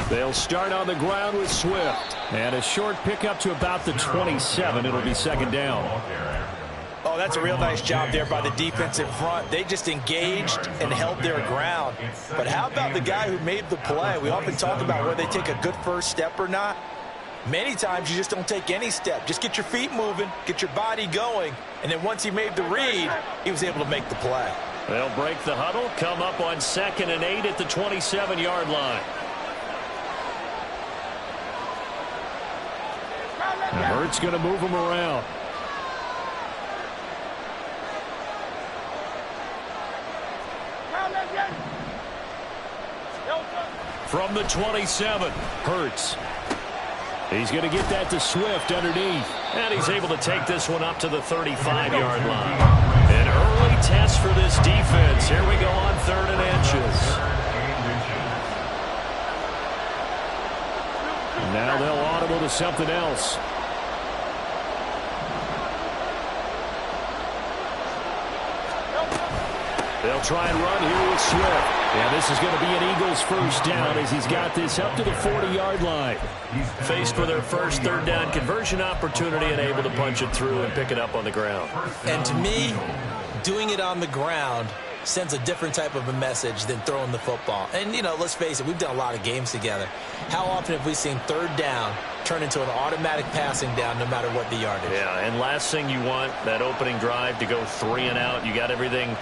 They'll start on the ground with Swift. And a short pickup to about the 27. It'll be second down. Oh, that's a real nice job there by the defense in front. They just engaged and held their ground. But how about the guy who made the play? We often talk about whether they take a good first step or not. Many times you just don't take any step. Just get your feet moving, get your body going, and then once he made the read, he was able to make the play. They'll break the huddle, come up on 2nd and 8 at the 27-yard line. And Hurts going to move him around. From the 27, Hurts. He's going to get that to Swift underneath. And he's able to take this one up to the 35-yard line. An early test for this defense. Here we go on 3rd and inches. Now they'll audible to something else. They'll try and run here with Swift. And this is going to be an Eagles first down as he's got this up to the 40-yard line. Faced with their first 3rd down conversion opportunity and able to punch it through and pick it up on the ground. And to me, doing it on the ground sends a different type of a message than throwing the football. And, you know, let's face it, we've done a lot of games together. How often have we seen 3rd down turn into an automatic passing down no matter what the yardage? Yeah, and last thing you want, that opening drive to go 3 and out. You got everything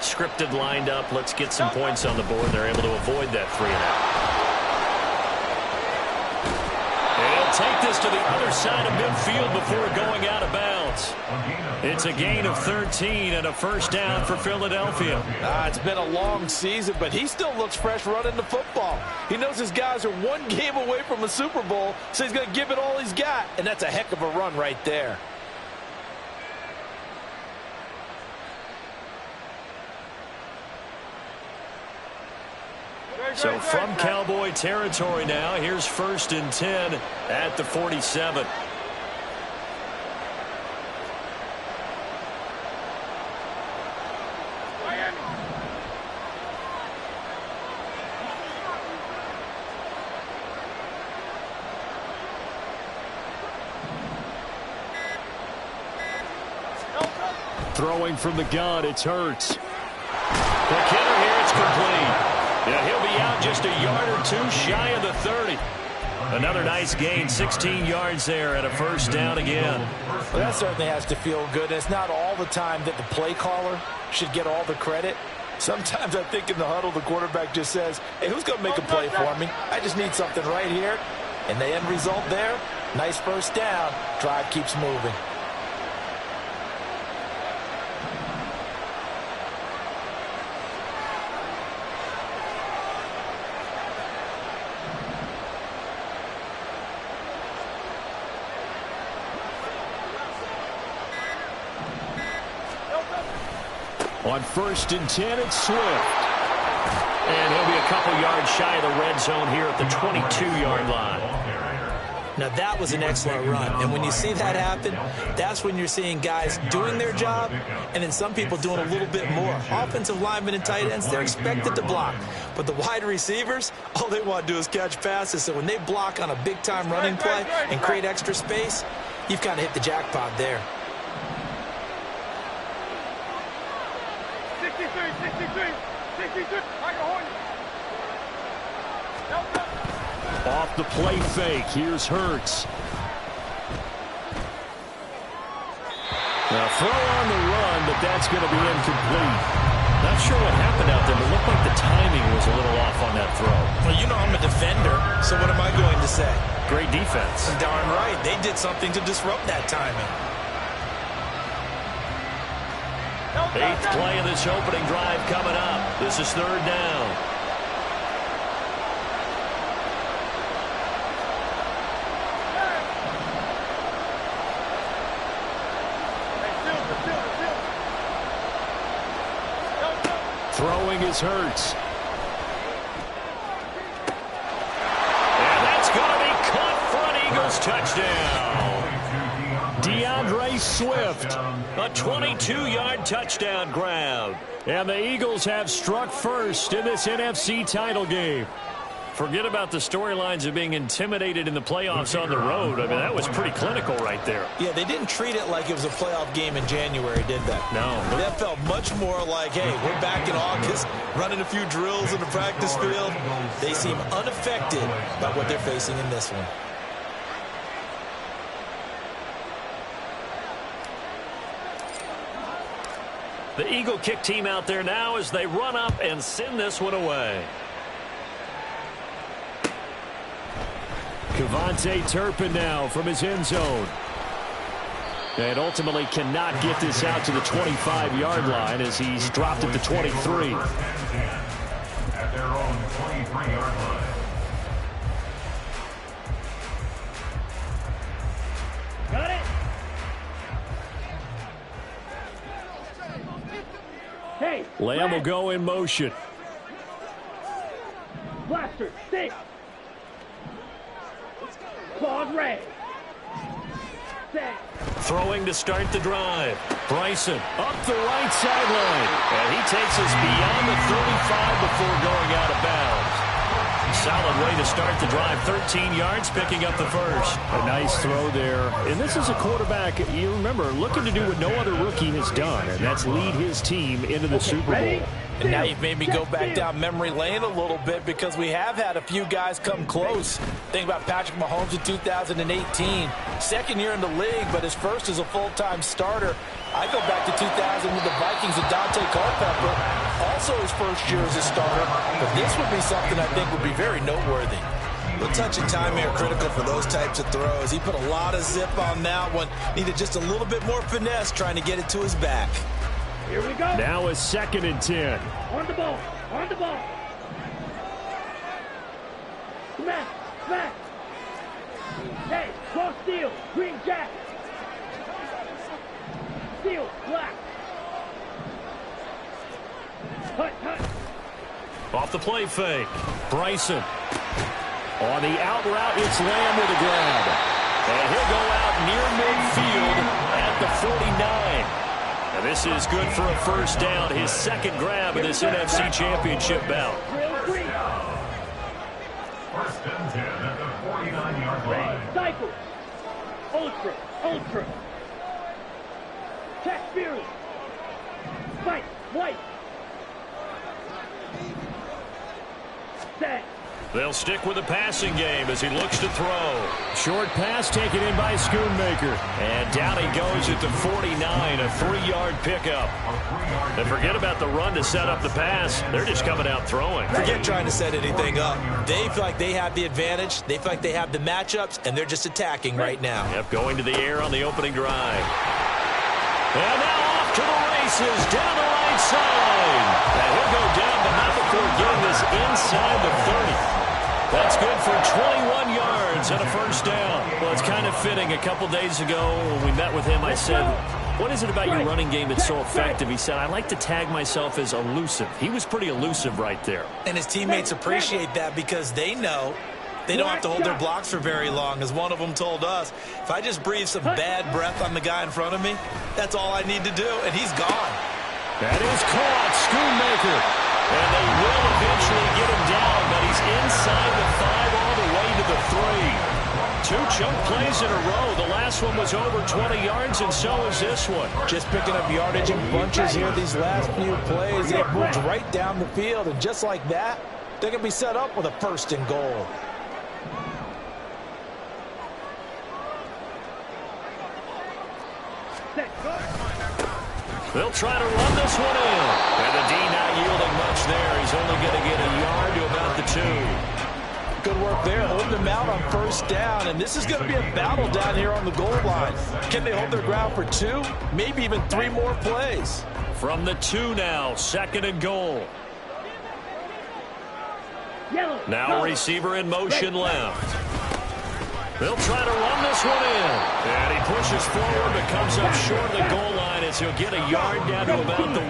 scripted, lined up. Let's get some points on the board. They're able to avoid that 3 and out. And he'll take this to the other side of midfield before going out of bounds. It's a gain of 13 and a first down for Philadelphia. It's been a long season, but he still looks fresh running the football. He knows his guys are one game away from a Super Bowl, so he's going to give it all he's got. And that's a heck of a run right there. So from Cowboy territory now, here's 1st and 10 at the 47. Throwing from the gun, it's Hurts. The killer here, it's complete. Yeah, he'll be out just a yard or 2 shy of the 30. Another nice gain, 16 yards there, and a first down again. Well, that certainly has to feel good. It's not all the time that the play caller should get all the credit. Sometimes I think in the huddle, the quarterback just says, hey, who's going to make a play for me? I just need something right here. And the end result there, nice first down. Drive keeps moving. On 1st and 10, it's Swift. And he'll be a couple yards shy of the red zone here at the 22-yard line. Now, that was an excellent run. And when you see that happen, that's when you're seeing guys doing their job and then some people doing a little bit more. Offensive linemen and tight ends, they're expected to block. But the wide receivers, all they want to do is catch passes. So when they block on a big-time running play and create extra space, you've kind of hit the jackpot there. 63. Off the play fake, here's Hurts. Now throw on the run, but that's going to be incomplete. Not sure what happened out there, but it looked like the timing was a little off on that throw. Well, you know I'm a defender, so what am I going to say? Great defense. Darn right. They did something to disrupt that timing. 8th play of this opening drive coming up. This is 3rd down. Throwing is Hurts. And that's going to be caught. Front Eagles touchdown. DeAndre Swift. A 22-yard touchdown grab. And the Eagles have struck first in this NFC title game. Forget about the storylines of being intimidated in the playoffs on the road. I mean, that was pretty clinical right there. Yeah, they didn't treat it like it was a playoff game in January, did they? No. That felt much more like, hey, we're back in August, running a few drills in the practice field. They seem unaffected by what they're facing in this one. The Eagle kick team out there now as they run up and send this one away. KaVontae Turpin now from his end zone. And ultimately cannot get this out to the 25-yard line as he's dropped at the 23. At their own 23-yard line. Got it. Hey. Lamb will go in motion. Blaster, stick. Claws red. Set. Throwing to start the drive. Bryson up the right sideline. And he takes us beyond the 35 before going out of bounds. Solid way to start the drive. 13 yards, picking up the first. A nice throw there. And this is a quarterback, you remember, looking to do what no other rookie has done, and that's lead his team into the Super Bowl. And now you've made me go back down memory lane a little bit because we have had a few guys come close. Think about Patrick Mahomes in 2018. Second year in the league, but his first as a full-time starter. I go back to 2000 with the Vikings and Dante Culpepper. Also his first year as a starter. But this would be something I think would be very noteworthy. The touch and time here critical for those types of throws. He put a lot of zip on that one. Needed just a little bit more finesse trying to get it to his back. Here we go. Now a 2nd and 10. On the ball. On the ball. Smash. Smash. Hey, cross steel. Green jacket. Steel. Black. Hut, hut. Off the play fake. Bryson. On the out route, it's Lamb with a grab. And he'll go out near midfield at the 49. And this is good for a first down. His second grab in this NFC Championship bout. First and 10 at the 49-yard line. Cycle. Ultra. Ultra. Check Fury. Fight. White. Set. They'll stick with the passing game as he looks to throw. Short pass taken in by Schoonmaker. And down he goes at the 49, a 3-yard pickup. And forget about the run to set up the pass. They're just coming out throwing. Forget trying to set anything up. They feel like they have the advantage. They feel like they have the matchups, and they're just attacking right now. Yep, going to the air on the opening drive. And now off to the races down the right side. And he'll go down, but not before getting this inside the 30. That's good for 21 yards and a first down. Well, it's kind of fitting. A couple days ago when we met with him, I said, what is it about your running game that's so effective? He said, I like to tag myself as elusive. He was pretty elusive right there. And his teammates appreciate that because they know they don't have to hold their blocks for very long. As one of them told us, if I just breathe some bad breath on the guy in front of me, that's all I need to do, and he's gone. That is caught. Schoonmaker. And they will eventually get him down, but he's inside the 5 all the way to the 3. 2 chunk plays in a row. The last one was over 20 yards, and so is this one. Just picking up yardage in bunches here these last few plays. They moved right down the field, and just like that, they're going to be set up with a 1st and goal. They'll try to run this one in. And the D not yielding much there. He's only going to get a yard to about the 2. Good work there, holding them out on 1st down. And this is going to be a battle down here on the goal line. Can they hold their ground for 2, maybe even 3 more plays? From the 2 now, 2nd and goal. Now a receiver in motion left. They'll try to run this one in. And he pushes forward but comes up short of the goal line as he'll get a yard down to about the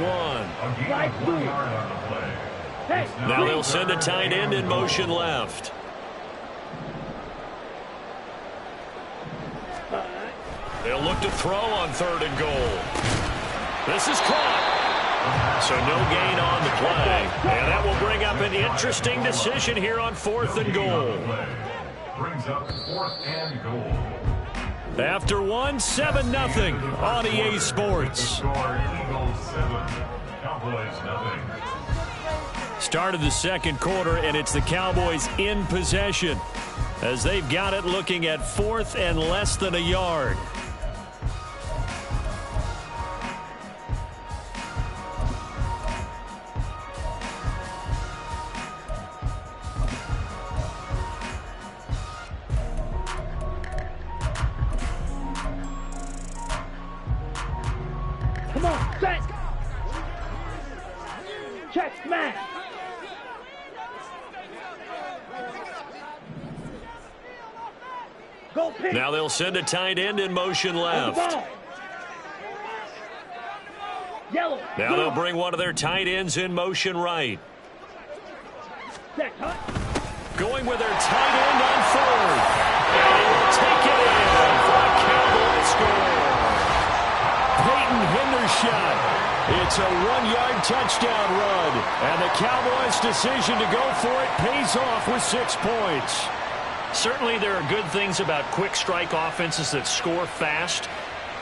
1. Now they'll send a tight end in motion left. They'll They'll look to throw on 3rd and goal. This is caught. So no gain on the play. And that will bring up an interesting decision here on 4th and goal. Brings up 4th and goal. After 7-0 on EA Sports. Eagles 7, Cowboys 0. Start of the second quarter, and it's the Cowboys in possession as they've got it looking at 4th and less than a yard. Come on, set. Check, smash. Go pick. Now they'll send a tight end in motion On the left. ball. Yellow. Now Blue. they'll bring one of their tight ends in motion right. Set, hut. Going with their tight end on 3rd. And he will take it in for a Cowboy score. Peyton Hendershot. It's a 1-yard touchdown run. And the Cowboys' decision to go for it pays off with 6 points. Certainly there are good things about quick strike offenses that score fast,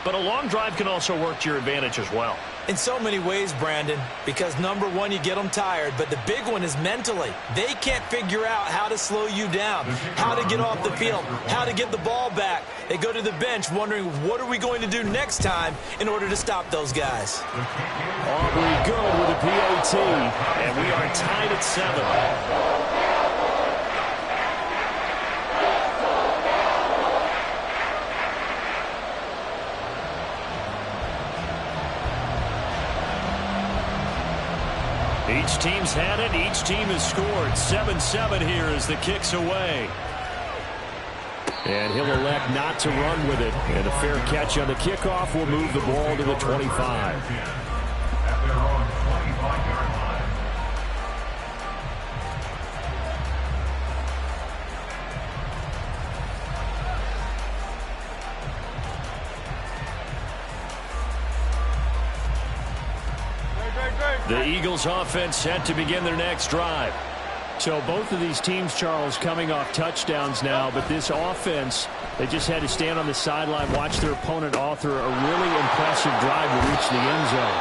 but a long drive can also work to your advantage as well. In so many ways, Brandon, because number one, you get them tired, but the big one is mentally. They can't figure out how to slow you down, how to get off the field, how to get the ball back. They go to the bench wondering, what are we going to do next time in order to stop those guys? Aubrey good with a PAT, and we are tied at 7. Each team's had it. Each team has scored. 7-7 here as the kick's away. And he'll elect not to run with it. And a fair catch on the kickoff will move the ball to the 25. At their own 25-yard line. The Eagles offense set to begin their next drive. So both of these teams, Charles, coming off touchdowns now, but this offense, they just had to stand on the sideline, watch their opponent author a really impressive drive to reach the end zone.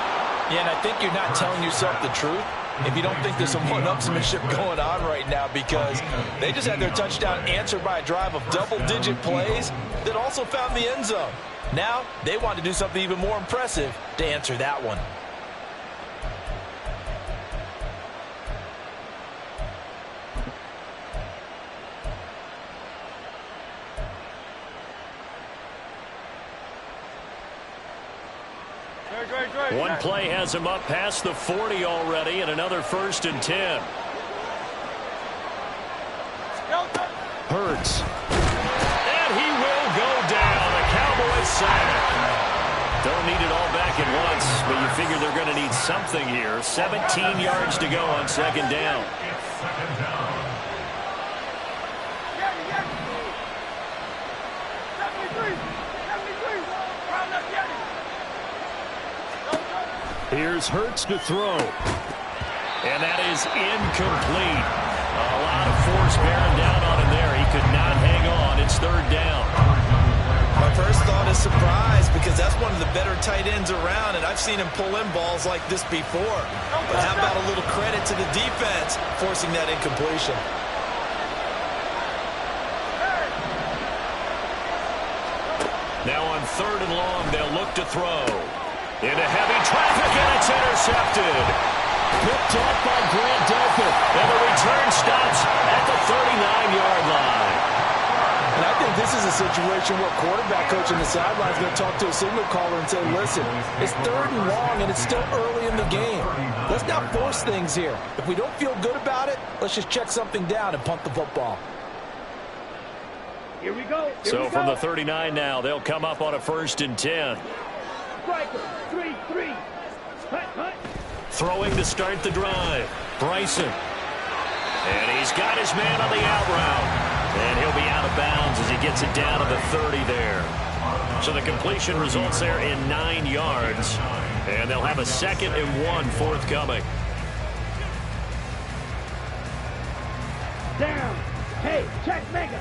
Yeah, and I think you're not telling yourself the truth if you don't think there's some one-upsmanship going on right now, because they just had their touchdown answered by a drive of double-digit plays that also found the end zone. Now they want to do something even more impressive to answer that one. One play has him up past the 40 already, and another 1st and 10. Hurts. And he will go down. A Cowboys sack. Don't need it all back at once, but you figure they're going to need something here. 17 yards to go on 2nd down. It's 2nd down. Here's Hurts to throw. And that is incomplete. A lot of force bearing down on him there. He could not hang on. It's 3rd down. My first thought is surprise, because that's one of the better tight ends around, and I've seen him pull in balls like this before. But how about a little credit to the defense forcing that incompletion? Now on 3rd and long, they'll look to throw. Into heavy traffic, and it's intercepted. Picked up by Grant Delpit, and the return stops at the 39-yard line. And I think this is a situation where quarterback coach on the sideline is going to talk to a signal caller and say, listen, it's 3rd and long, and it's still early in the game. Let's not force things here. If we don't feel good about it, let's just check something down and punt the football. Here we go. So from the 39 now, they'll come up on a 1st and 10. Striker, 3-3. Hut, hut. Throwing to start the drive. Bryson. And he's got his man on the out route. And he'll be out of bounds as he gets it down to the 30 there. So the completion results there in 9 yards. And they'll have a 2nd and 1 forthcoming. Down. Hey, check Mega.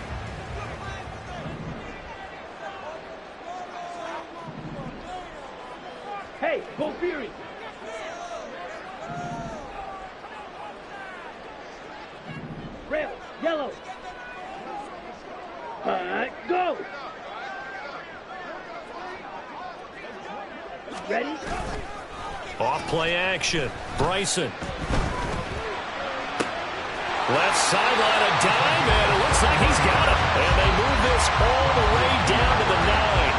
Hey, go Fury. Red, yellow. Go. Ready? Off play action. Bryson. Left sideline, a dime, and it looks like he's got it. And they move this all the way down to the 9.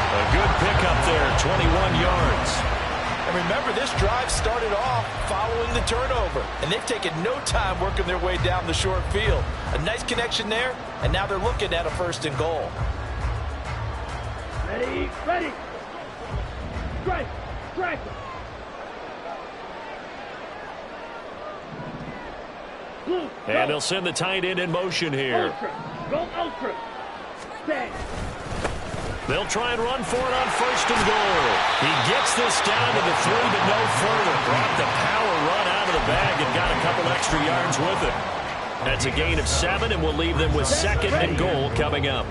A good pickup there, 21 yards. And remember, this drive started off following the turnover, and they've taken no time working their way down the short field. A nice connection there, and now they're looking at a 1st and goal. Ready, ready. Strike, strike. Blue, And they'll send the tight end in motion here. Ultra, go ultra. Stay. They'll try and run for it on 1st and goal. He gets this down to the 3, but no further. Brought the power run out of the bag and got a couple extra yards with it. That's a gain of 7, and we'll leave them with 2nd and goal coming up.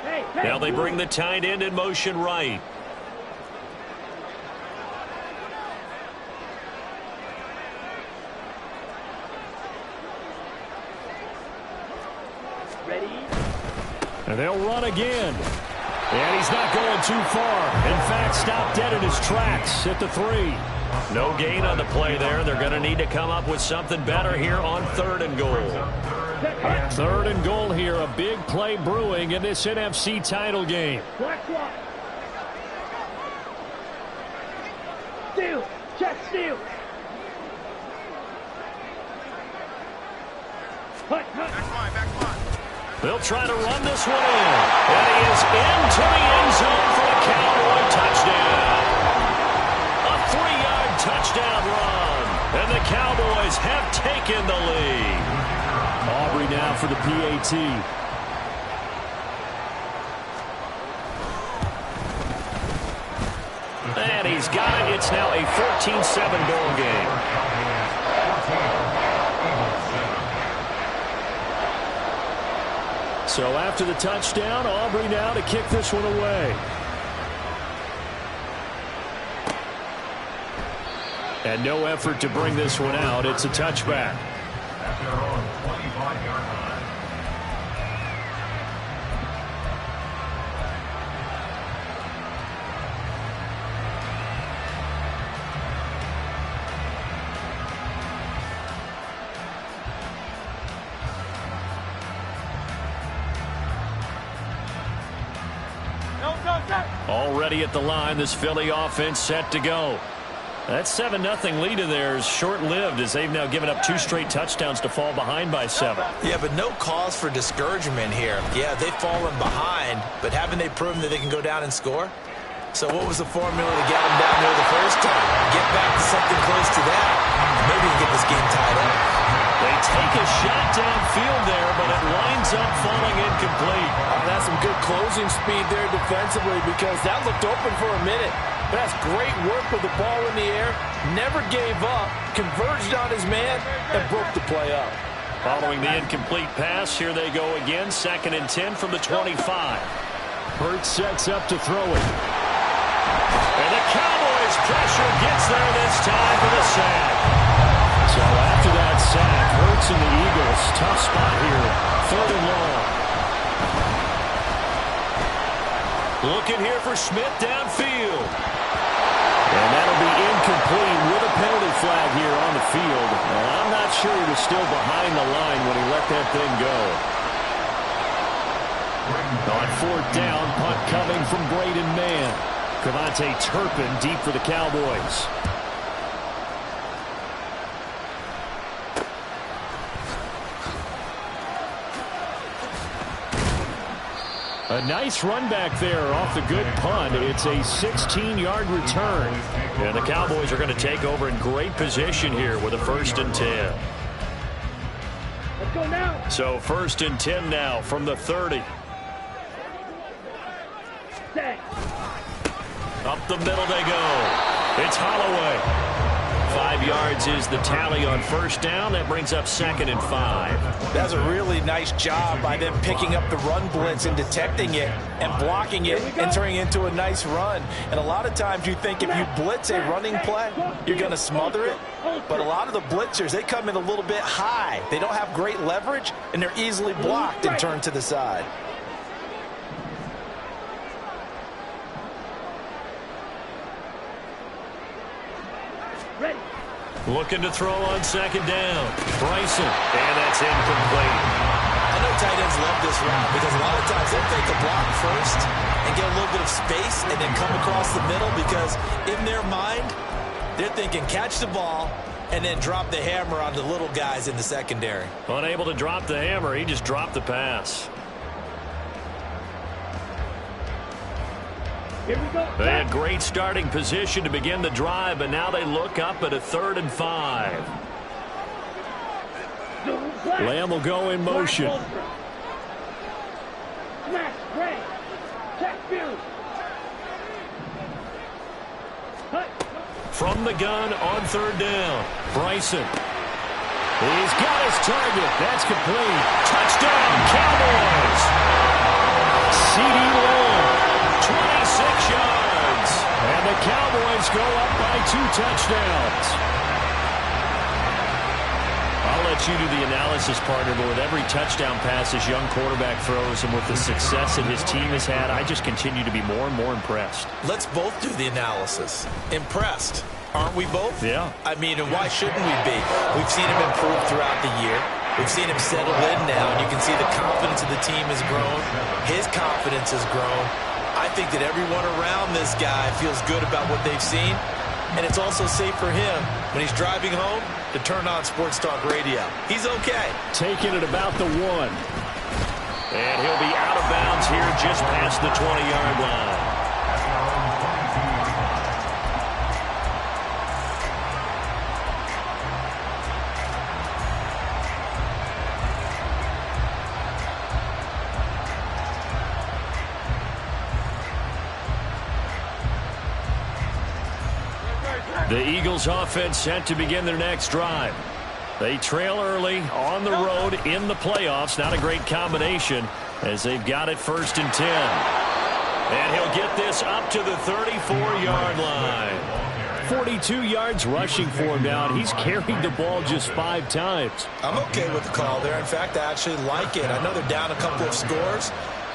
Hey, Now they bring the tight end in motion right. ready. And they'll run again. And he's not going too far. In fact, stopped dead in his tracks at the 3. No gain on the play there. They're going to need to come up with something better here on 3rd and goal. 3rd and goal here. A big play brewing in this NFC title game. Black block. Steal. Check steal. Hut, hut. They'll try to run this one in. And he is into the end zone for a Cowboy touchdown. A 3-yard touchdown run. And the Cowboys have taken the lead. Aubrey now for the PAT. And he's got it. It's now a 14-7 ball game. So after the touchdown, Aubrey now to kick this one away. And no effort to bring this one out. It's a touchback. At their own 25-yard line. Already at the line, this Philly offense set to go. That 7-0 lead of theirs short-lived as they've now given up 2 straight touchdowns to fall behind by 7. Yeah, but no cause for discouragement here. Yeah, they've fallen behind, but haven't they proven that they can go down and score? So what was the formula to get them down there the first time? Get back to something close to that. Maybe get this game tied up. They take a shot downfield there, but it winds up falling incomplete. That's some good closing speed there defensively because that looked open for a minute. But that's great work with the ball in the air. Never gave up, converged on his man, and broke the play up. Following the incomplete pass, here they go again. 2nd and 10 from the 25. Hurts sets up to throw it. And the Cowboys pressure gets there this time for the sack. So after that sack, Hurts and the Eagles, tough spot here. 3rd and long. Looking here for Smith downfield. And that'll be incomplete with a penalty flag here on the field. And I'm not sure he was still behind the line when he let that thing go. On 4th down, punt coming from Braden Mann. Cavante Turpin deep for the Cowboys. A nice run back there off the good punt. It's a 16-yard return. And the Cowboys are going to take over in great position here with a 1st and 10. Let's go now. So 1st and 10 now from the 30. Set. Up the middle they go. It's Holloway. 5 yards is the tally on 1st down. That brings up 2nd and 5. That's a really nice job by them picking up the run blitz and detecting it and blocking it and turning it into a nice run. And a lot of times you think if you blitz a running play, you're going to smother it. But a lot of the blitzers, they come in a little bit high. They don't have great leverage, and they're easily blocked and turned to the side. Ready. Looking to throw on 2nd down. Bryson. And that's incomplete. I know tight ends love this route because a lot of times they'll take a block first and get a little bit of space and then come across the middle because in their mind, they're thinking catch the ball and then drop the hammer on the little guys in the secondary. Unable to drop the hammer, he just dropped the pass. Here we go. They had great starting position to begin the drive, but now they look up at a 3rd and 5. Lamb will go in motion. Smash, ready. Check, field. Cut. From the gun on 3rd down. Bryson. He's got his target. That's complete. Touchdown, Cowboys. CeeDee Lamb, 26 yards. And the Cowboys go up by 2 touchdowns. I'll let you do the analysis, partner, but with every touchdown pass this young quarterback throws and with the success that his team has had, I just continue to be more and more impressed. Let's both do the analysis. Impressed, aren't we both? Yeah. I mean, and why shouldn't we be? We've seen him improve throughout the year. We've seen him settle in now, and you can see the confidence of the team has grown. His confidence has grown. I think that everyone around this guy feels good about what they've seen, and it's also safe for him when he's driving home to turn on Sports Talk Radio. He's okay. Taking it about the 1. And he'll be out of bounds here just past the 20-yard line. The Eagles offense set to begin their next drive. They trail early on the road in the playoffs. Not a great combination as they've got it 1st and 10. And he'll get this up to the 34-yard line. 42 yards rushing for him now. He's carried the ball just 5 times. I'm okay with the call there. In fact, I actually like it. I know they're down a couple of scores,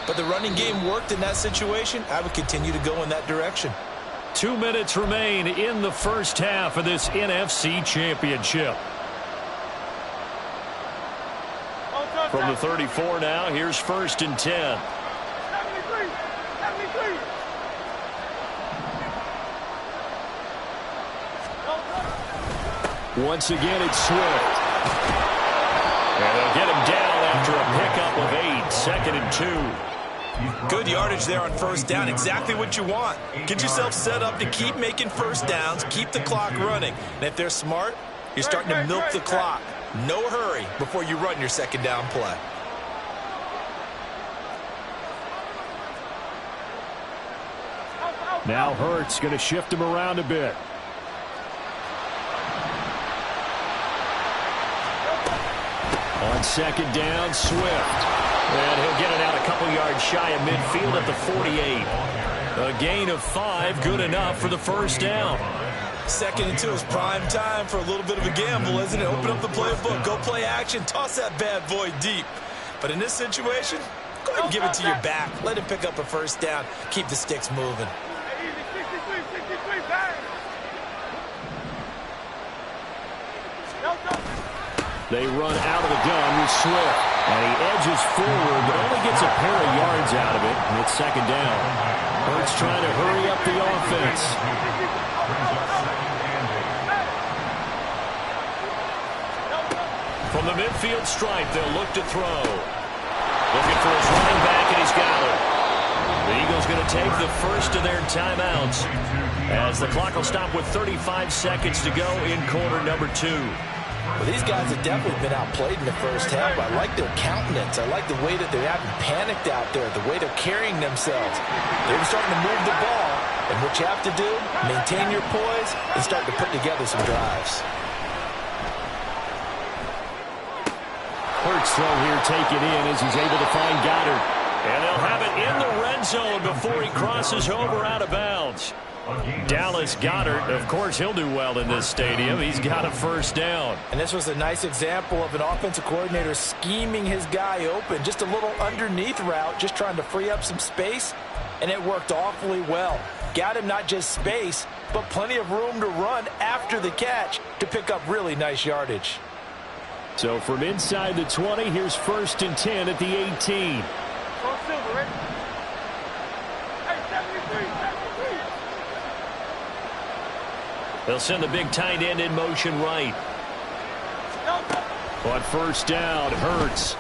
but the running game worked in that situation. I would continue to go in that direction. 2 minutes remain in the 1st half of this NFC Championship. From the 34 now, here's 1st and 10. 73. Once again, it's Swift. And they'll get him down after a pickup of 8, 2nd and 2. Good yardage there on 1st down. Exactly what you want. Get yourself set up to keep making 1st downs, keep the clock running. And if they're smart, you're starting to milk the clock. No hurry before you run your 2nd down play. Now Hurts going to shift him around a bit. On 2nd down, Swift. And he'll get it out a couple yards shy of midfield at the 48. A gain of 5, good enough for the 1st down. 2nd and 2 is prime time for a little bit of a gamble, isn't it? Open up the playbook, go play action, toss that bad boy deep. But in this situation, go ahead and give it to your back. Let him pick up a 1st down, keep the sticks moving. They run out of the gun with Swift. And he edges forward, but only gets a pair of yards out of it. And it's 2nd down. Hurts trying to hurry up the offense. From the midfield stripe, they'll look to throw. Looking for his running back, and he's got it. The Eagles going to take the first of their timeouts as the clock will stop with 35 seconds to go in quarter number 2. Well, these guys have definitely been outplayed in the first half. I like their countenance. I like the way that they haven't panicked out there, the way they're carrying themselves. They're starting to move the ball. And what you have to do, maintain your poise and start to put together some drives. Hurts throw here taken in as he's able to find Goddard. And they'll have it in the red zone before he crosses over out of bounds. Dallas Goedert, of course, he'll do well in this stadium. He's got a first down. And this was a nice example of an offensive coordinator scheming his guy open. Just a little underneath route, just trying to free up some space, and it worked awfully well. Got him not just space, but plenty of room to run after the catch to pick up really nice yardage. So from inside the 20, here's 1st and 10 at the 18. Go Silver, ready? Hey, 73, 73. They'll send the big tight end in motion right. On first down, Hurts.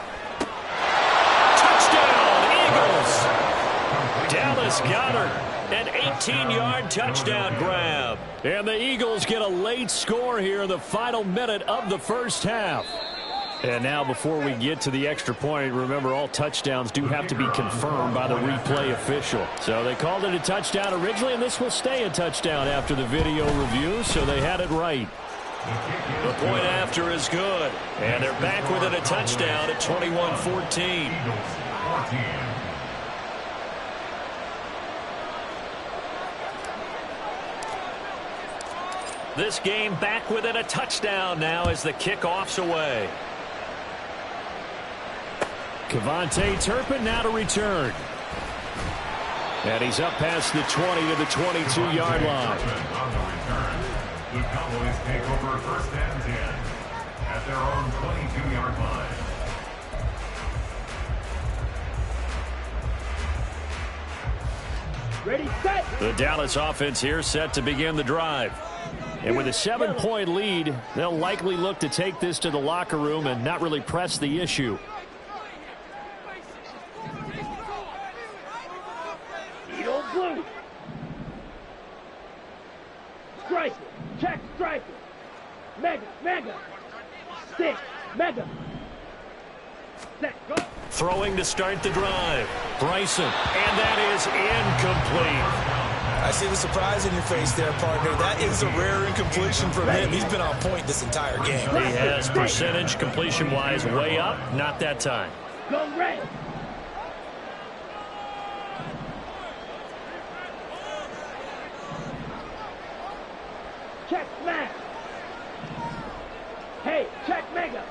Touchdown, Eagles! Dallas Goedert. An 18-yard touchdown grab. And the Eagles get a late score here in the final minute of the first half. And now before we get to the extra point, remember all touchdowns do have to be confirmed by the replay official. So they called it a touchdown originally, and this will stay a touchdown after the video review, so they had it right. The point after is good. And they're back within a touchdown at 21-14. This game back within a touchdown now as the kickoff's away. Kevontae Turpin now to return. And he's up past the 20 to the 22-yard line. On the return, the Cowboys take over 1st and 10 at their own 22-yard line. Ready, set. The Dallas offense here set to begin the drive. And with a 7-point lead, they'll likely look to take this to the locker room and not really press the issue. Eagle blue. Striker. Check striker. Mega. Mega. Stick. Mega. Set. Go. Throwing to start the drive. Bryson. And that is incomplete. I see the surprise in your face there, partner. That is a rare incompletion from him. He's been on point this entire game. He has percentage completion-wise way up. Not that time. Go red. Check smash. Hey, check mega.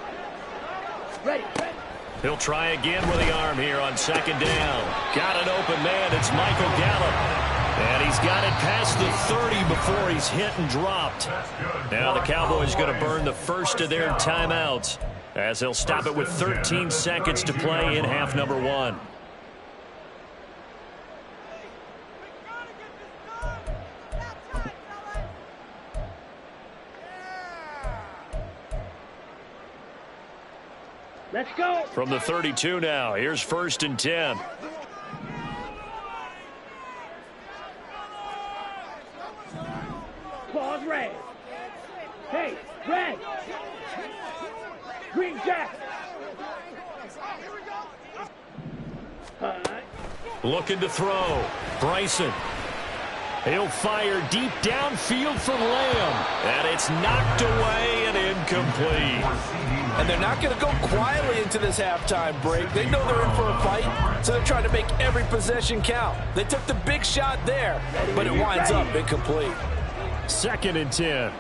Ready, ready. He'll try again with the arm here on 2nd down. Got an open man. It's Michael Gallup. And he's got it past the 30 before he's hit and dropped. Now the Cowboys going to burn the first of their timeouts as they'll stop it with 13 seconds to play in half number 1. Let's go. From the 32 now, here's 1st and 10. Pause red. Hey, red. Green jacket. Looking to throw. Bryson. He'll fire deep downfield for Lamb. And it's knocked away and incomplete. And they're not going to go quietly into this halftime break. They know they're in for a fight, so they're trying to make every possession count. They took the big shot there, but it winds up incomplete. 2nd and 10.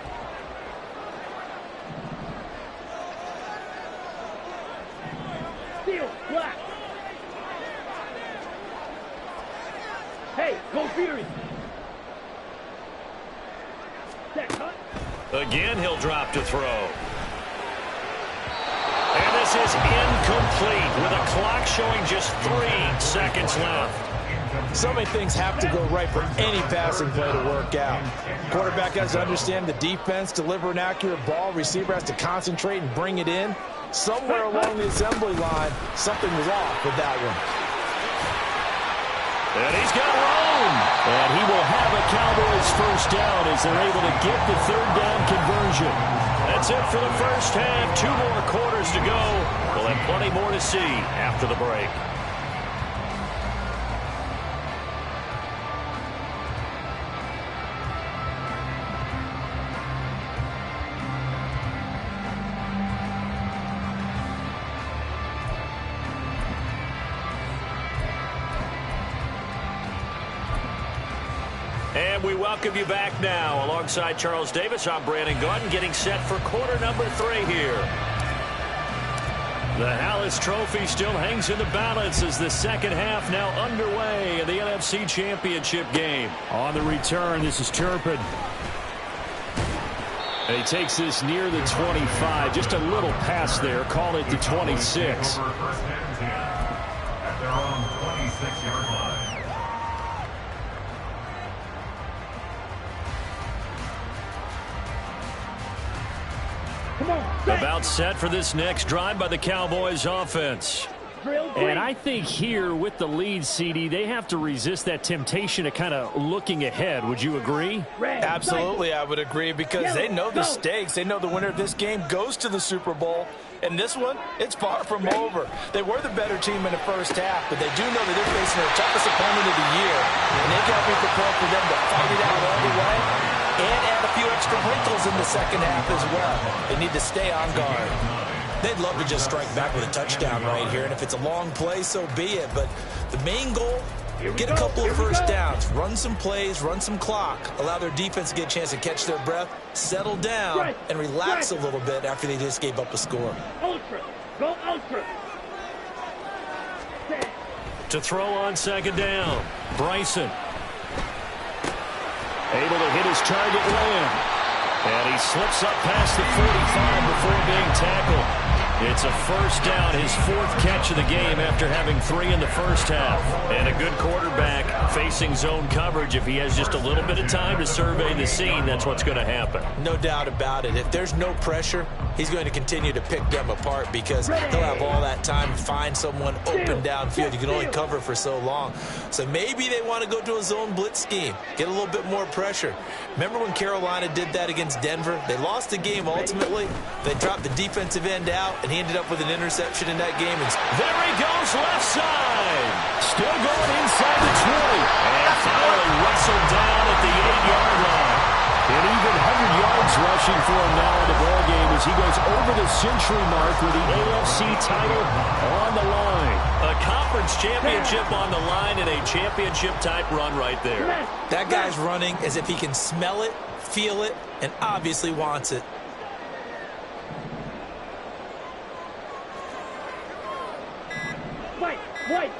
Steel, black. Hey, go Fury. Set, cut. Again, he'll drop to throw. And this is incomplete with a clock showing just 3 seconds left. So many things have to go right for any passing play to work out. Quarterback has to understand the defense, deliver an accurate ball. Receiver has to concentrate and bring it in. Somewhere along the assembly line, something was off with that one. And he's got room. And he will have a Cowboys first down as they're able to get the 3rd down conversion. A That's it for the first half. 2 more quarters to go. We'll have plenty more to see after the break. And we welcome you back now. Alongside Charles Davis, I'm Brandon Gaudin, getting set for quarter number 3 here. The Hallis Trophy still hangs in the balance as the second half now underway in the NFC Championship game. On the return, this is Turpin. And he takes this near the 25. Just a little pass there. Call it the 26. Over first and 10 at their own 26-yard line. About set for this next drive by the Cowboys offense. And I think here with the lead, CD, they have to resist that temptation of kind of looking ahead. Would you agree? Absolutely, I would agree, because they know the stakes. They know the winner of this game goes to the Super Bowl. And this one, it's far from over. They were the better team in the first half, but they do know that they're facing their toughest opponent of the year. And they've got to be prepared for them to fight it out all the way and add a few extra wrinkles in the second half as well. They need to stay on guard. They'd love to just strike back with a touchdown right here, and if it's a long play, so be it. But the main goal, get a couple of first downs, run some plays, run some clock, allow their defense to get a chance to catch their breath, settle down, and relax a little bit after they just gave up a score. Ultra. Go ultra. To throw on second down, Bryson. Able to hit his target, Lamb. And he slips up past the 45 before being tackled. It's a first down, his 4th catch of the game after having 3 in the first half. And a good quarterback facing zone coverage. If he has just a little bit of time to survey the scene, that's what's going to happen. No doubt about it. If there's no pressure, he's going to continue to pick them apart because he'll have all that time to find someone open downfield. You can only cover for so long. So maybe they want to go to a zone blitz scheme, get a little bit more pressure. Remember when Carolina did that against Denver? They lost the game ultimately. They dropped the defensive end out, and he ended up with an interception in that game. And there he goes, left side. Still going inside the 20. And finally wrestled down at the 8-yard line. And even 100 yards rushing for him now in the ballgame as he goes over the century mark with the AFC title on the line. A conference championship on the line and a championship-type run right there. That guy's running as if he can smell it, feel it, and obviously wants it. White.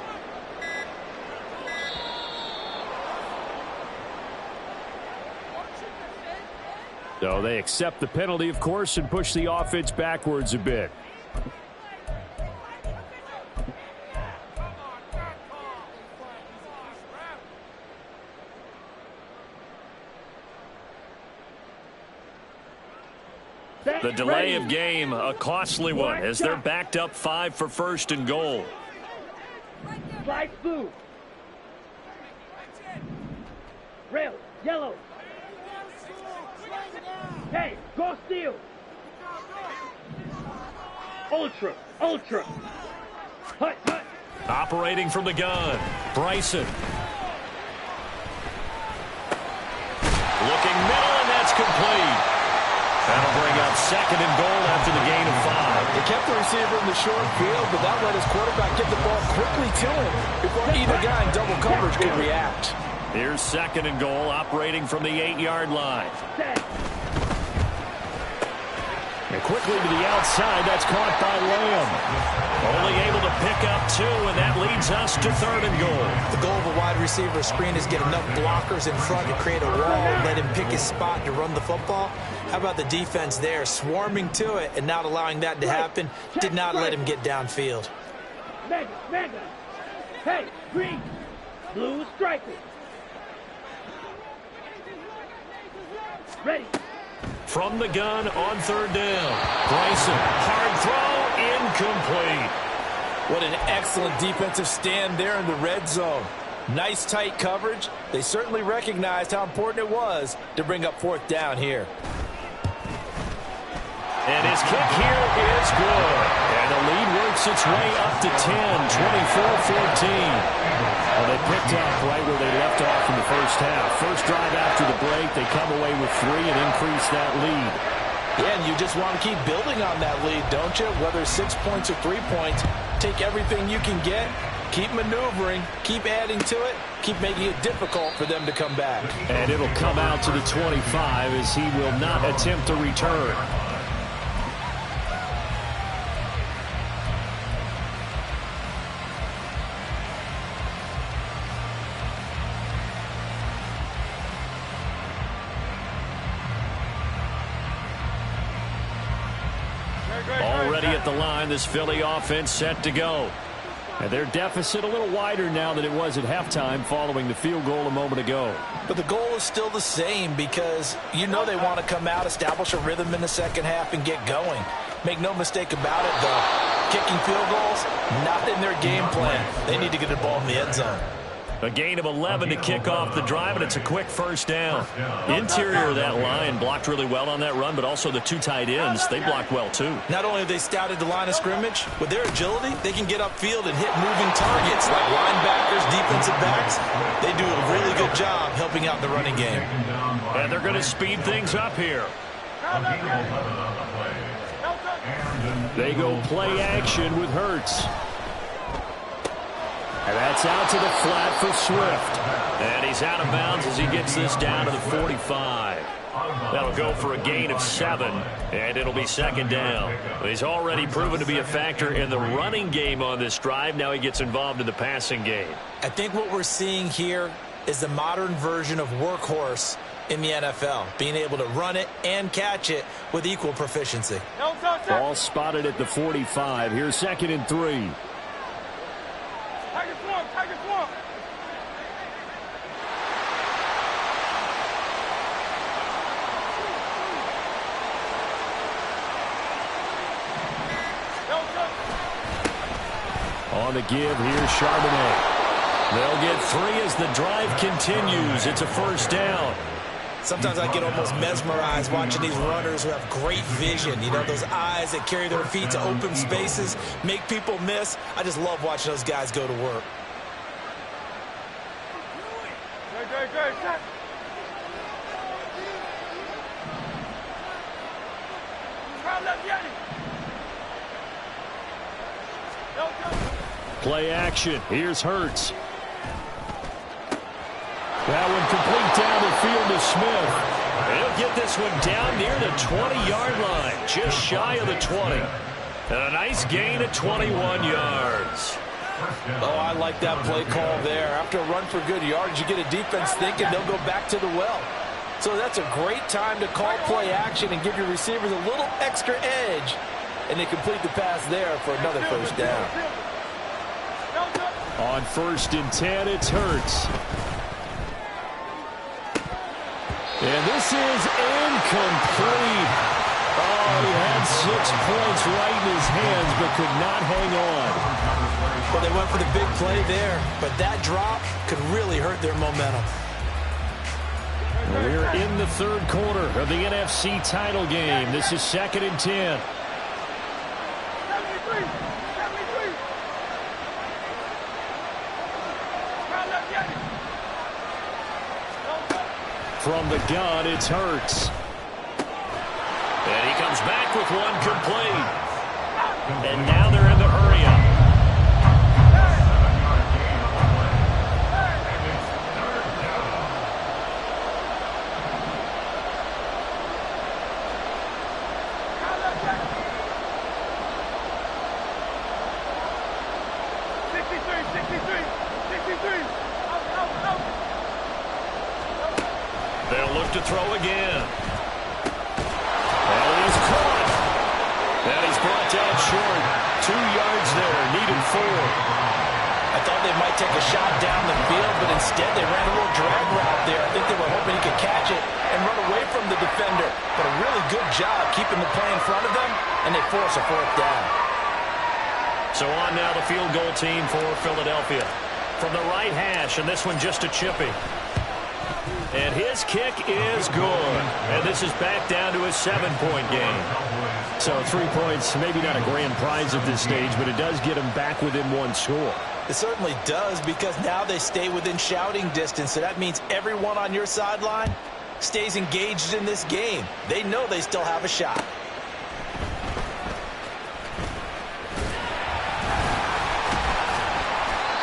So they accept the penalty, of course, and push the offense backwards a bit. The delay of game, a costly one, as they're backed up 5 for 1st and goal. Slide blue. Rail, yellow. Hey, go steal. Ultra. Hut. Operating from the gun, Bryson. Looking middle, and that's complete. That'll bring up 2nd and goal after the gain of 5. They kept the receiver in the short field, but that let his quarterback get the ball quickly to him before either guy in double coverage could react. Here's 2nd and goal, operating from the 8-yard line. And quickly to the outside, that's caught by Lamb. Only able to pick up 2, and that leads us to 3rd and goal. The goal of a wide receiver screen is get enough blockers in front to create a wall, let him pick his spot to run the football. How about the defense there, swarming to it and not allowing that to happen? Did not let him get downfield. Mega. Hey, green. Blue striker. Ready. From the gun on 3rd down. Bryson, hard throw, incomplete. What an excellent defensive stand there in the red zone. Nice tight coverage. They certainly recognized how important it was to bring up 4th down here. And his kick here is good. And the lead works its way up to 10, 24-14. Well, they picked up right where they left off in the first half. First drive after the break, they come away with 3 and increase that lead. Yeah, and you just want to keep building on that lead, don't you? Whether 6 points or 3 points, take everything you can get, keep maneuvering, keep adding to it, keep making it difficult for them to come back. And it'll come out to the 25 as he will not attempt a return. Already at the line, this Philly offense set to go. And their deficit a little wider now than it was at halftime following the field goal a moment ago. But the goal is still the same because you know they want to come out, establish a rhythm in the second half, and get going. Make no mistake about it, though. Kicking field goals, not in their game plan. They need to get the ball in the end zone. A gain of 11 to kick off the drive, and it's a quick first down. Interior of that line blocked really well on that run, but also the 2 tight ends, they blocked well too. Not only have they scouted the line of scrimmage, with their agility, they can get upfield and hit moving targets like linebackers, defensive backs. They do a really good job helping out the running game. And they're going to speed things up here. They go play action with Hurts. And that's out to the flat for Swift. And he's out of bounds as he gets this down to the 45. That'll go for a gain of 7, and it'll be second down. He's already proven to be a factor in the running game on this drive. Now he gets involved in the passing game. I think what we're seeing here is the modern version of workhorse in the NFL, being able to run it and catch it with equal proficiency. Ball spotted at the 45. Here's 2nd and 3. On the give, here's Charbonnet. They'll get 3 as the drive continues. It's a first down. Sometimes I get almost mesmerized watching these runners who have great vision. You know, those eyes that carry their feet to open spaces, make people miss. I just love watching those guys go to work. Play action. Here's Hurts. That one complete down the field to Smith. He'll get this one down near the 20-yard line, just shy of the 20. And a nice gain of 21 yards. Oh, I like that play call there. After a run for good yards, you get a defense thinking they'll go back to the well. So that's a great time to call play action and give your receivers a little extra edge. And they complete the pass there for another first down. On 1st and 10, it's Hurts. And this is incomplete. Oh, he had 6 points right in his hands, but could not hang on. Well, they went for the big play there, but that drop could really hurt their momentum. We're in the 3rd quarter of the NFC title game. This is 2nd and 10. From the gun, it's Hurts. And he comes back with one complete. And now they're in the hurry-up. They'll look to throw again. And it is caught. And he's brought down short. 2 yards there, needed 4. I thought they might take a shot down the field, but instead they ran a little drag route there. I think they were hoping he could catch it and run away from the defender. But a really good job keeping the play in front of them, and they force a 4th down. So on now the field goal team for Philadelphia. From the right hash, and this one just a chippy. And his kick is good. And this is back down to a 7-point game. So 3 points, maybe not a grand prize at this stage, but it does get them back within one score. It certainly does, because now they stay within shouting distance. So that means everyone on your sideline stays engaged in this game. They know they still have a shot.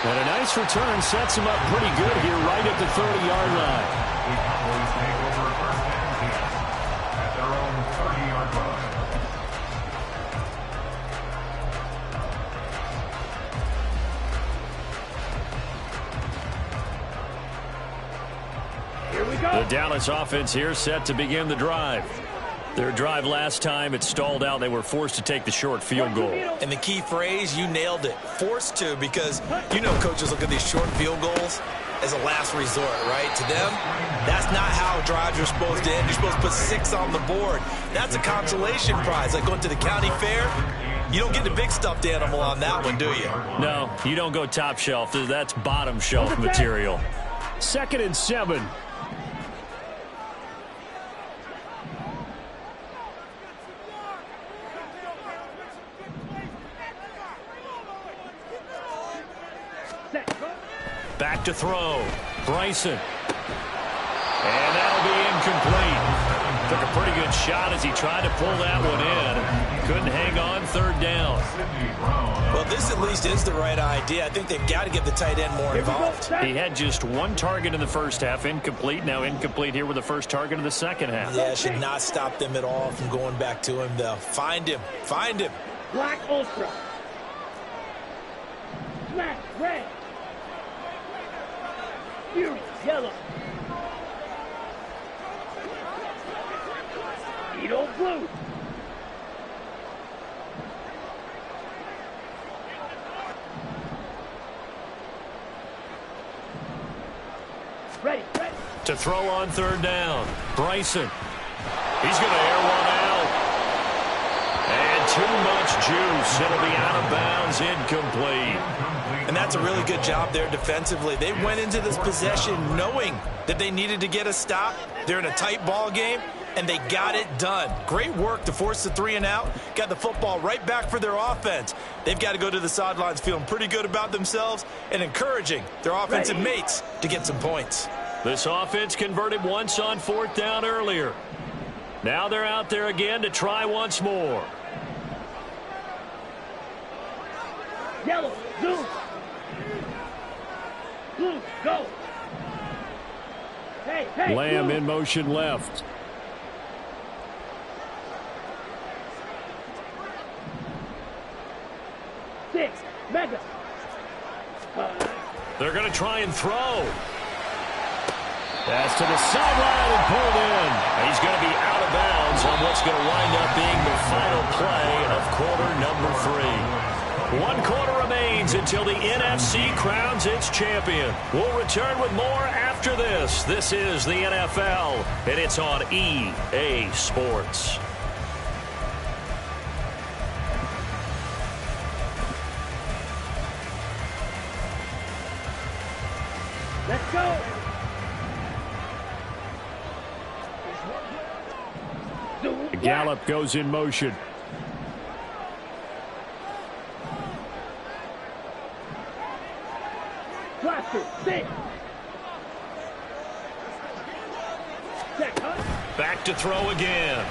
And a nice return sets him up pretty good here right at the 30-yard line. The Cowboys take over first and 10 at their own 30-yard line. Here we go. The Dallas offense here set to begin the drive. Their drive last time, it stalled out. They were forced to take the short field goal. And the key phrase, you nailed it, forced to, because you know coaches look at these short field goals as a last resort, right? To them, that's not how drives are supposed to end. You're supposed to put 6 on the board. That's a consolation prize. Like going to the county fair, you don't get the big stuffed animal on that one, do you? No, you don't go top shelf. That's bottom shelf material. 2nd and 7. Back to throw. Bryson. And that'll be incomplete. Took a pretty good shot as he tried to pull that one in. Couldn't hang on, 3rd down. Well, this at least is the right idea. I think they've got to get the tight end more involved. He had just 1 target in the first half, incomplete. Now incomplete here with the first target of the second half. Yeah, it should not stop them at all from going back to him, though. Find him. Find him. Black Ultra. Smash red. Fury yellow. Speedo blue. Ready. To throw on 3rd down. Bryson. He's going to air one out. And too much juice. It'll be out of bounds, incomplete. And that's a really good job there defensively. They went into this possession knowing that they needed to get a stop. They're in a tight ball game, and they got it done. Great work to force the 3 and out. Got the football right back for their offense. They've got to go to the sidelines feeling pretty good about themselves and encouraging their offensive mates to get some points. This offense converted once on 4th down earlier. Now they're out there again to try once more. Yellow, zoom. Blue, go. Hey, Lamb blue. in motion left. Six, mega. They're going to try and throw. That's to the sideline and pulled in. He's going to be out of bounds on what's going to wind up being the final play of quarter number 3. 1 quarter remains until the NFC crowns its champion. We'll return with more after this. This is the NFL, and it's on EA Sports. Let's go. Gallup goes in motion. Blaster, 6. Back to throw again.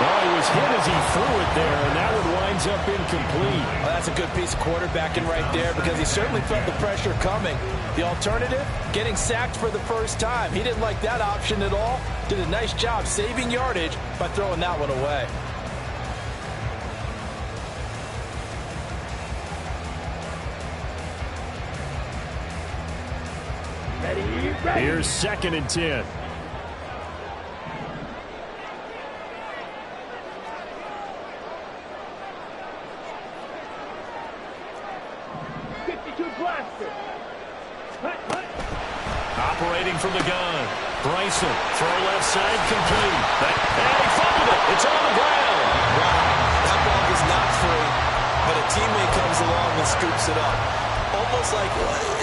Oh, he was hit as he threw it there, and that one winds up incomplete. Well, that's a good piece of quarterbacking right there, because he certainly felt the pressure coming. The alternative, getting sacked for the first time. He didn't like that option at all. Did a nice job saving yardage by throwing that one away. Ready. Here's 2nd and 10. Blaster. Operating from the gun. Bryson, throw left side, complete. And he fumbled it. It's on the ground. Wow, that ball is not free, but a teammate comes along and scoops it up. Almost like,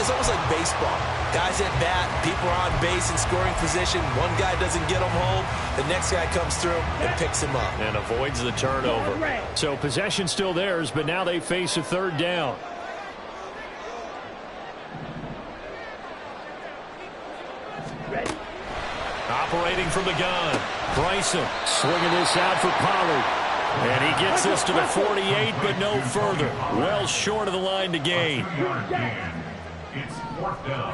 It's almost like baseball. Guys at bat, people are on base in scoring position. One guy doesn't get them home. The next guy comes through and picks him up. And avoids the turnover. So possession still theirs, but now they face a third down. Ready. Operating from the gun. Bryson swinging this out for Pollard. And he gets this to the 48, but no further. Well short of the line to gain. It's fourth down.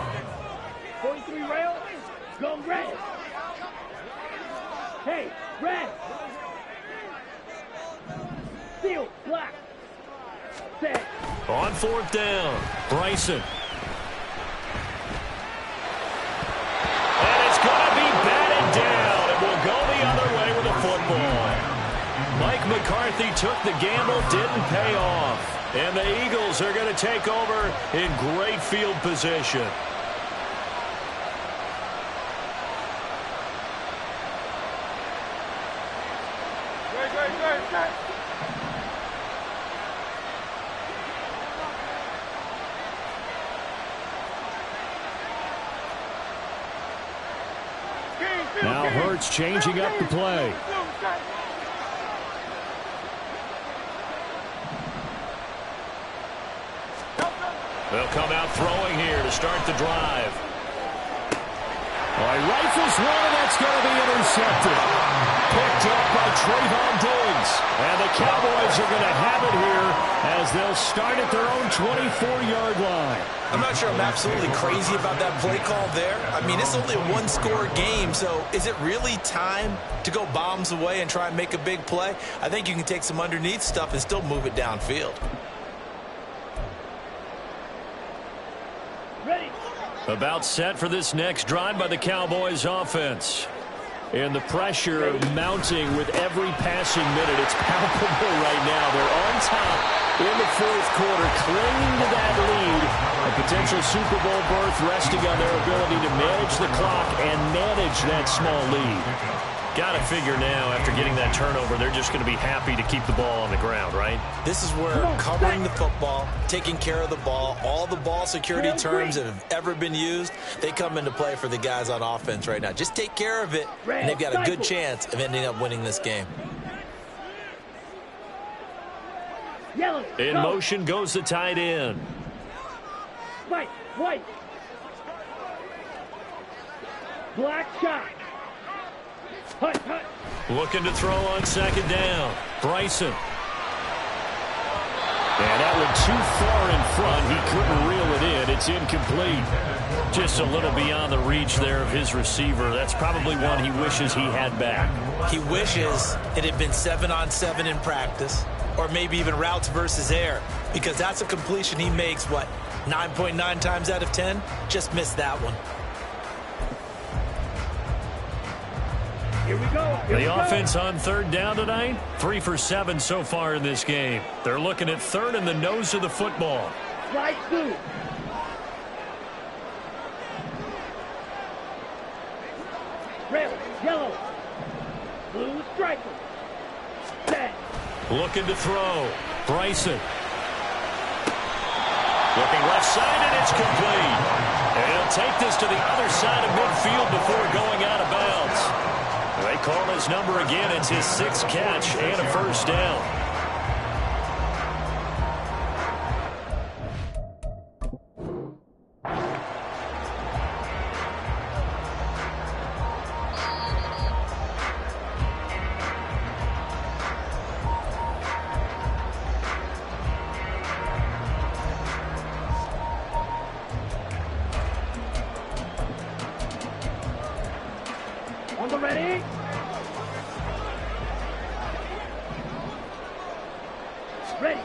43 rail. Go red. Hey, red. Steel, black. Set. On fourth down, Bryson. And it's going to be batted down. It will go the other way with a football. Mike McCarthy took the gamble, didn't pay off. And the Eagles are going to take over in great field position. Now Hurts changing up the play. They'll come out throwing here to start the drive. He rifles one, and that's going to be intercepted. Picked up by Trayvon Diggs. And the Cowboys are going to have it here as they'll start at their own 24-yard line. I'm not sure I'm absolutely crazy about that play call there. I mean, it's only a one-score game, so is it really time to go bombs away and try and make a big play? I think you can take some underneath stuff and still move it downfield. About set for this next drive by the Cowboys offense. And the pressure mounting with every passing minute. It's palpable right now. They're on top in the fourth quarter, clinging to that lead. A potential Super Bowl berth resting on their ability to manage the clock and manage that small lead. Got to figure now, after getting that turnover, they're just going to be happy to keep the ball on the ground, right? This is where covering the football, taking care of the ball, all the ball security terms that have ever been used, they come into play for the guys on offense right now. Just take care of it, and they've got a good chance of ending up winning this game. In motion goes the tight end. White. Black shot. Hut. Looking to throw on second down. Bryson. And that one too far in front. He couldn't reel it in. It's incomplete. Just a little beyond the reach there of his receiver. That's probably one he wishes he had back. He wishes it had been 7-on-7 in practice, or maybe even routes versus air, because that's a completion he makes, 9.9 times out of 10? Just missed that one. Here we go. The offense on third down tonight, 3 for 7 so far in this game. They're looking at third in the nose of the football. Slide through. Red, yellow, blue striker. Set. Looking to throw. Bryson. Looking left side, and it's complete. And he'll take this to the other side of midfield before going out of bounds. They call his number again. It's his 6th catch and a first down. On the ready. Ready.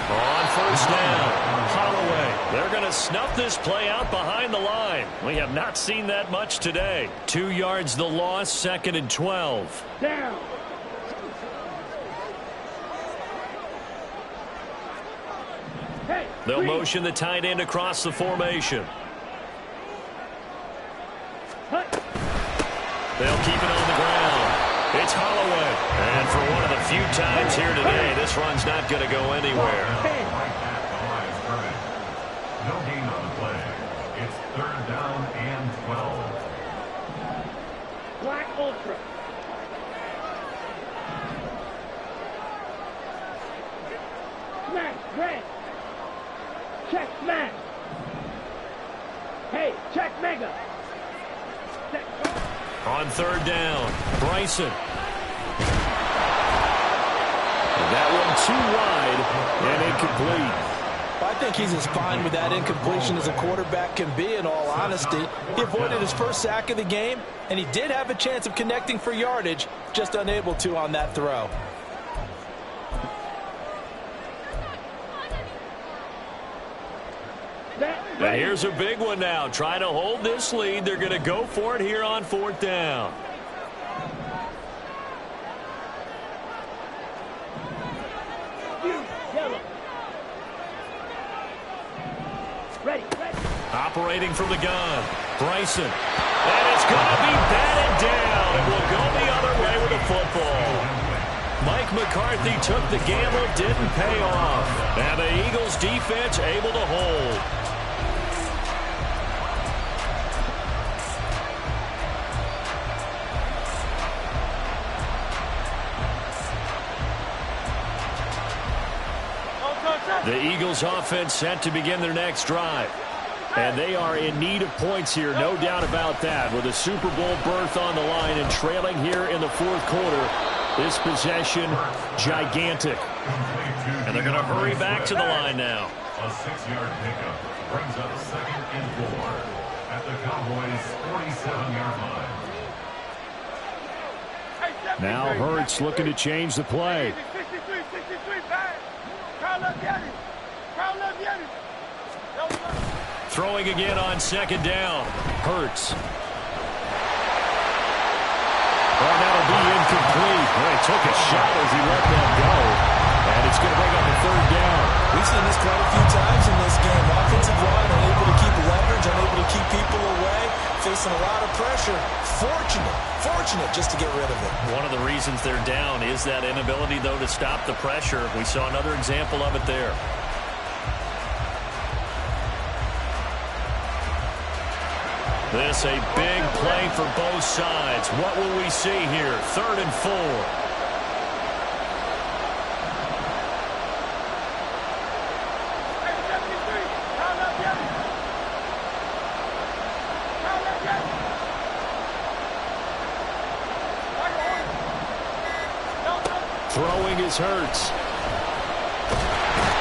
On first down, Holloway. They're going to snuff this play out behind the line. We have not seen that much today. 2 yards the loss, 2nd and 12. Down. Hey, They'll motion the tight end across the formation. Hut. They'll keep it on the ground. It's Holloway. And for one of the few times here today, this run's not going to go anywhere. Hey. No gain third down and 12. Black Ultra. Smash, red. Check, smash. Hey, check, mega. Check. On third down, Bryson. And that one too wide and incomplete. I think he's as fine with that incompletion as a quarterback can be, in all honesty. He avoided his first sack of the game, and he did have a chance of connecting for yardage, just unable to on that throw. And here's a big one now. Trying to hold this lead. They're going to go for it here on fourth down. Yellow. Ready, ready. Operating from the gun, Bryson. And it's going to be batted down. It will go the other way with the football. Mike McCarthy took the gamble, didn't pay off. And the Eagles defense able to hold. The Eagles offense set to begin their next drive. And they are in need of points here, no doubt about that. With a Super Bowl berth on the line and trailing here in the fourth quarter, this possession gigantic. And they're going to hurry back to the line now. A 6-yard pickup brings up second and 4 at the Cowboys' 47-yard line. Now Hurts looking to change the play. Throwing again on second down. Hurts. Oh, that'll be incomplete. Boy, he took a shot as he let that go. And it's going to bring up a third down. We've seen this quite a few times in this game. Offensive line unable to keep leverage, unable to keep people away, facing a lot of pressure. Fortunate just to get rid of it. One of the reasons they're down is that inability, though, to stop the pressure. We saw another example of it there. This a big play for both sides. What will we see here? 3rd and 4. Throwing is Hurts.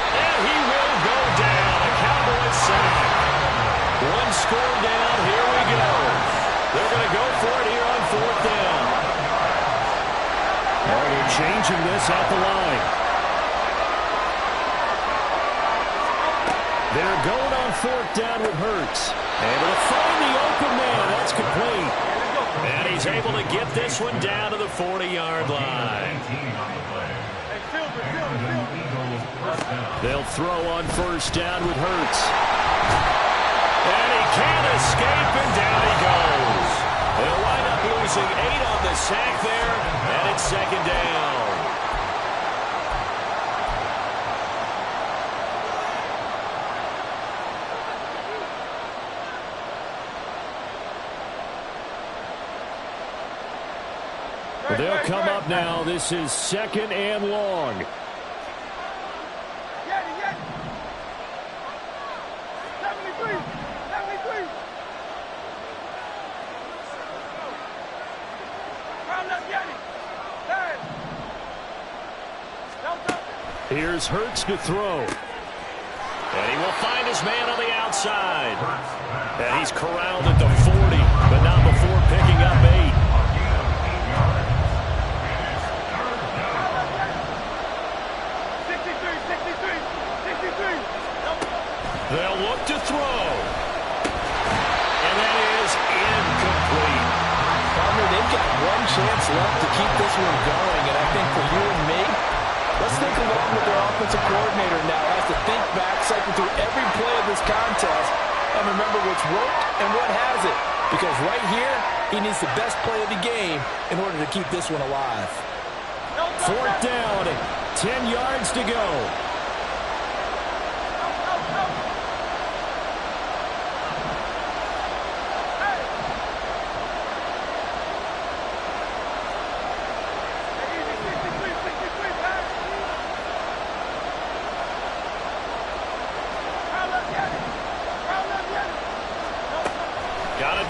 And he will go down. A Cowboys sack. One score down. Here we go. They're going to go for it here on fourth down. Oh, they're changing this at the line. They're going on fourth down with Hurts. Able to find the open man. That's complete. And he's able to get this one down to the 40-yard line. They'll throw on first down with Hurts. And he can't escape, and down he goes. They'll wind up losing 8 on the sack there, and it's second down. They'll come up now. This is 2nd and long. Here's Hurts to throw. And he will find his man on the outside. And he's corralled at the 40, but not before picking up 8. They'll look to throw. And that is incomplete. They've got one chance left to keep this one going, and I think for you and me, let's think along with their offensive coordinator now. Has to think back, cycle through every play of this contest, and remember what's worked and what hasn't. Because right here, he needs the best play of the game in order to keep this one alive. Fourth down, 10 yards to go.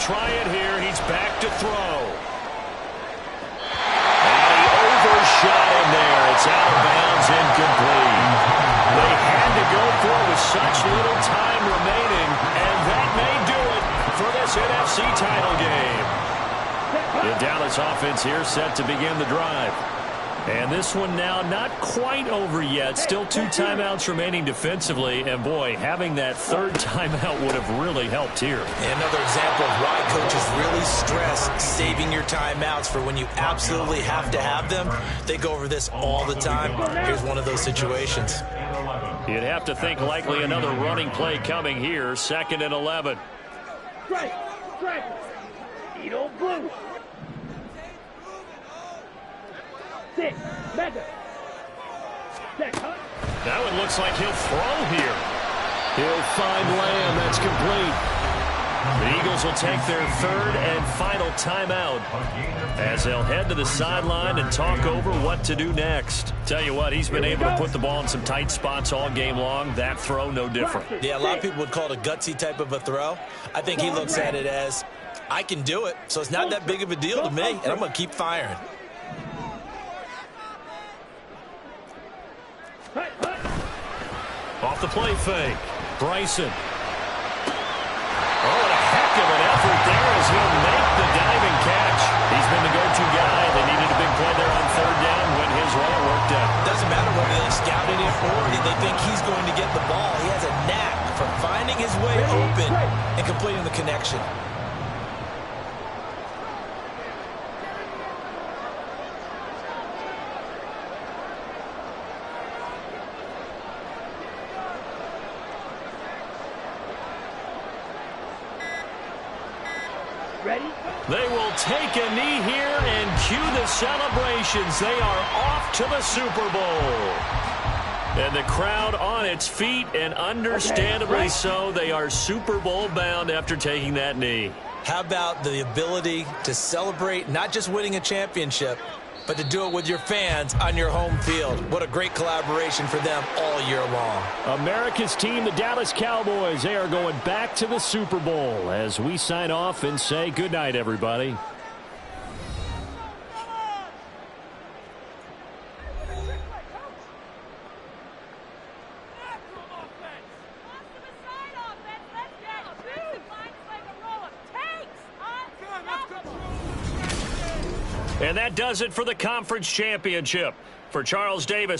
try it here. He's back to throw. And he overshot him there. It's out of bounds, incomplete. They had to go for it with such little time remaining, and that may do it for this NFC title game. The Dallas offense here set to begin the drive. And this one now not quite over yet. Still 2 timeouts remaining defensively. And, boy, having that third timeout would have really helped here. Another example of why coaches really stress saving your timeouts for when you absolutely have to have them. They go over this all the time. Here's one of those situations. You'd have to think likely another running play coming here. 2nd and 11. Strike. Edo blue. 6. Mega. Check, huh? That one looks like he'll throw here. He'll find Lamb. That's complete. The Eagles will take their 3rd and final timeout as they'll head to the sideline and talk over what to do next. Tell you what, he's been able to put the ball in some tight spots all game long. That throw, no different. Yeah, a lot of people would call it a gutsy type of a throw. I think he looks at it as, I can do it, so it's not that big of a deal to me, and I'm going to keep firing. Off the play fake. Bryson. Oh, what a heck of an effort there as he'll make the diving catch. He's been the go-to guy. They needed a big play there on 3rd down when his route worked out. Doesn't matter whether they scouted it or they think he's going to get the ball. He has a knack for finding his way open and completing the connection. Ready? They will take a knee here and cue the celebrations. They are off to the Super Bowl. And the crowd on its feet, and understandably so. They are Super Bowl bound after taking that knee. How about the ability to celebrate not just winning a championship, but to do it with your fans on your home field? What a great collaboration for them all year long. America's team, the Dallas Cowboys, they are going back to the Super Bowl as we sign off and say goodnight, everybody. And that does it for the conference championship. For Charles Davis.